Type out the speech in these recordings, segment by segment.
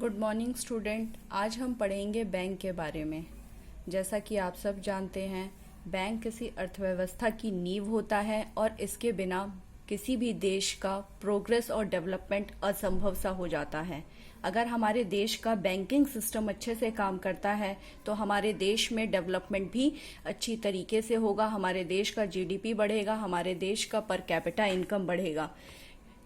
Good morning student. आज हम पढ़ेंगे बैंक के बारे में। जैसा कि आप सब जानते हैं, बैंक किसी अर्थव्यवस्था की नींव होता है और इसके बिना किसी भी देश का प्रोग्रेस और डेवलपमेंट असंभव सा हो जाता है। अगर हमारे देश का बैंकिंग सिस्टम अच्छे से काम करता है तो हमारे देश में डेवलपमेंट भी अच्छी तरीके से होगा, हमारे देश का जीडीपी बढ़ेगा, हमारे देश का पर कैपिटा इनकम बढ़ेगा,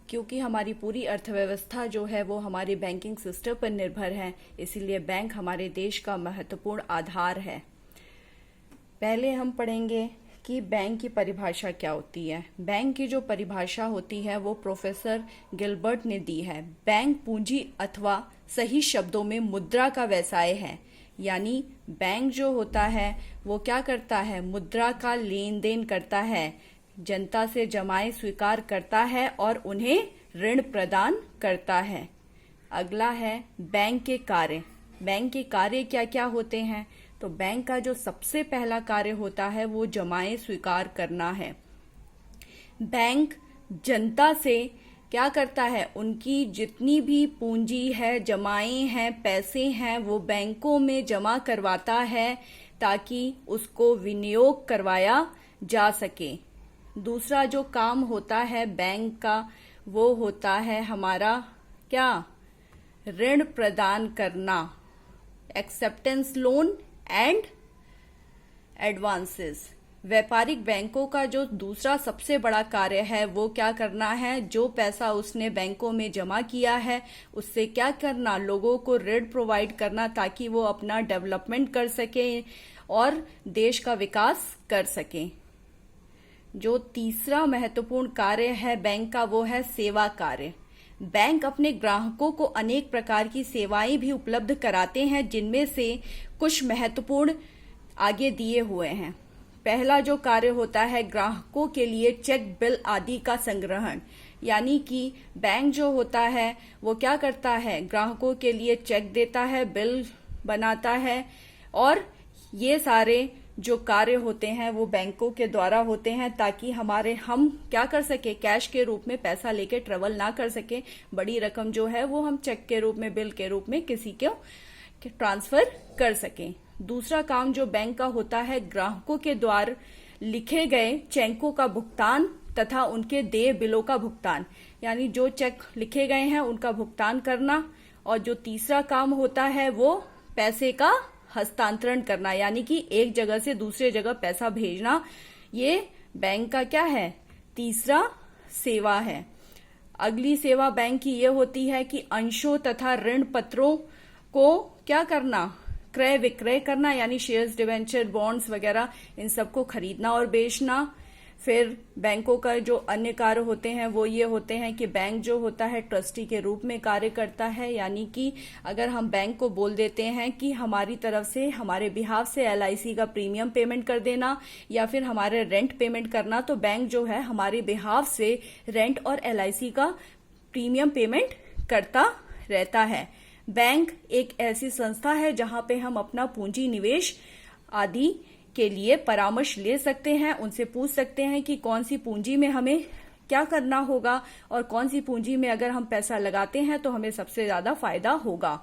क्योंकि हमारी पूरी अर्थव्यवस्था जो है वो हमारे बैंकिंग सिस्टम पर निर्भर है। इसीलिए बैंक हमारे देश का महत्वपूर्ण आधार है। पहले हम पढ़ेंगे कि बैंक की परिभाषा क्या होती है। बैंक की जो परिभाषा होती है वो प्रोफेसर गिलबर्ट ने दी है। बैंक पूंजी अथवा सही शब्दों में मुद्रा का व्यवसाय है। यानी बैंक जो होता है वो क्या करता है, मुद्रा का लेन देन करता है, जनता से जमाएं स्वीकार करता है और उन्हें ऋण प्रदान करता है। अगला है बैंक के कार्य। बैंक के कार्य क्या क्या होते हैं? तो बैंक का जो सबसे पहला कार्य होता है वो जमाएं स्वीकार करना है। बैंक जनता से क्या करता है, उनकी जितनी भी पूंजी है, जमाएं हैं, पैसे हैं, वो बैंकों में जमा करवाता है ताकि उसको विनियोग करवाया जा सके। दूसरा जो काम होता है बैंक का वो होता है हमारा क्या, ऋण प्रदान करना, एक्सेप्टेंस लोन एंड एडवांसेस। व्यापारिक बैंकों का जो दूसरा सबसे बड़ा कार्य है वो क्या करना है, जो पैसा उसने बैंकों में जमा किया है उससे क्या करना, लोगों को ऋण प्रोवाइड करना ताकि वो अपना डेवलपमेंट कर सके और देश का विकास कर सके। जो तीसरा महत्वपूर्ण कार्य है बैंक का वो है सेवा कार्य। बैंक अपने ग्राहकों को अनेक प्रकार की सेवाएं भी उपलब्ध कराते हैं, जिनमें से कुछ महत्वपूर्ण आगे दिए हुए हैं। पहला जो कार्य होता है ग्राहकों के लिए चेक, बिल आदि का संग्रहण। यानी कि बैंक जो होता है वो क्या करता है, ग्राहकों के लिए चेक देता है, बिल बनाता है, और ये सारे जो कार्य होते हैं वो बैंकों के द्वारा होते हैं ताकि हम क्या कर सके, कैश के रूप में पैसा लेके ट्रेवल ना कर सके। बड़ी रकम जो है वो हम चेक के रूप में, बिल के रूप में किसी को ट्रांसफर कर सकें। दूसरा काम जो बैंक का होता है ग्राहकों के द्वारा लिखे गए चेकों का भुगतान तथा उनके देय बिलों का भुगतान। यानी जो चेक लिखे गए हैं उनका भुगतान करना। और जो तीसरा काम होता है वो पैसे का हस्तांतरण करना, यानी कि एक जगह से दूसरे जगह पैसा भेजना। ये बैंक का क्या है, तीसरा सेवा है। अगली सेवा बैंक की ये होती है कि अंशों तथा ऋण पत्रों को क्या करना, क्रय विक्रय करना, यानी शेयर्स, डिवेंचर, बॉन्ड्स वगैरह इन सबको खरीदना और बेचना। फिर बैंकों का जो अन्य कार्य होते हैं वो ये होते हैं कि बैंक जो होता है ट्रस्टी के रूप में कार्य करता है। यानी कि अगर हम बैंक को बोल देते हैं कि हमारी तरफ से, हमारे बिहाफ से एलआईसी का प्रीमियम पेमेंट कर देना या फिर हमारे रेंट पेमेंट करना, तो बैंक जो है हमारे बिहाफ से रेंट और एलआईसी का प्रीमियम पेमेंट करता रहता है। बैंक एक ऐसी संस्था है जहां पे हम अपना पूंजी निवेश आदि के लिए परामर्श ले सकते हैं, उनसे पूछ सकते हैं कि कौन सी पूंजी में हमें क्या करना होगा और कौन सी पूंजी में अगर हम पैसा लगाते हैं तो हमें सबसे ज्यादा फायदा होगा।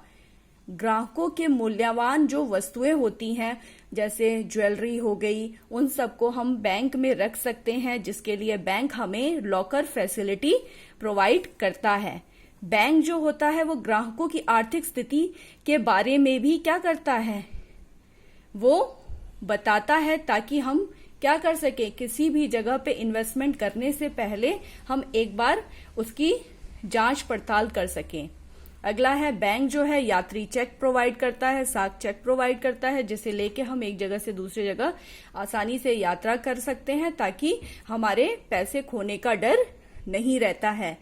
ग्राहकों के मूल्यवान जो वस्तुएं होती हैं जैसे ज्वेलरी हो गई, उन सबको हम बैंक में रख सकते हैं, जिसके लिए बैंक हमें लॉकर फैसिलिटी प्रोवाइड करता है। बैंक जो होता है वो ग्राहकों की आर्थिक स्थिति के बारे में भी क्या करता है, वो बताता है ताकि हम क्या कर सके, किसी भी जगह पे इन्वेस्टमेंट करने से पहले हम एक बार उसकी जांच पड़ताल कर सकें। अगला है बैंक जो है यात्री चेक प्रोवाइड करता है, साख चेक प्रोवाइड करता है, जिसे लेके हम एक जगह से दूसरी जगह आसानी से यात्रा कर सकते हैं ताकि हमारे पैसे खोने का डर नहीं रहता है।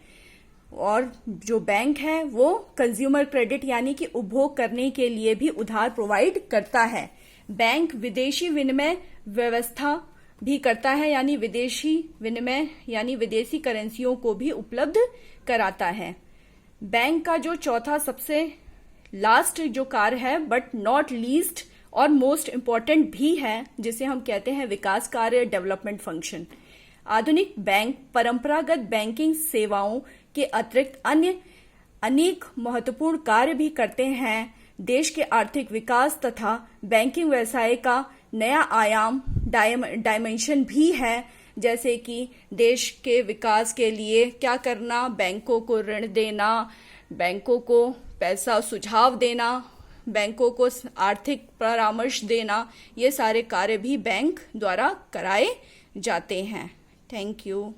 और जो बैंक है वो कंज्यूमर क्रेडिट यानी कि उपभोग करने के लिए भी उधार प्रोवाइड करता है। बैंक विदेशी विनिमय व्यवस्था भी करता है, यानी विदेशी विनिमय यानी विदेशी करेंसियों को भी उपलब्ध कराता है। बैंक का जो चौथा सबसे लास्ट जो कार्य है बट नॉट लीस्ट और मोस्ट इम्पोर्टेंट भी है, जिसे हम कहते हैं विकास कार्य, डेवलपमेंट फंक्शन। आधुनिक बैंक परंपरागत बैंकिंग सेवाओं के अतिरिक्त अन्य अनेक महत्वपूर्ण कार्य भी करते हैं। देश के आर्थिक विकास तथा बैंकिंग व्यवसाय का नया आयाम डायमेंशन भी है, जैसे कि देश के विकास के लिए क्या करना, बैंकों को ऋण देना, बैंकों को पैसा सुझाव देना, बैंकों को आर्थिक परामर्श देना, ये सारे कार्य भी बैंक द्वारा कराए जाते हैं। Thank you.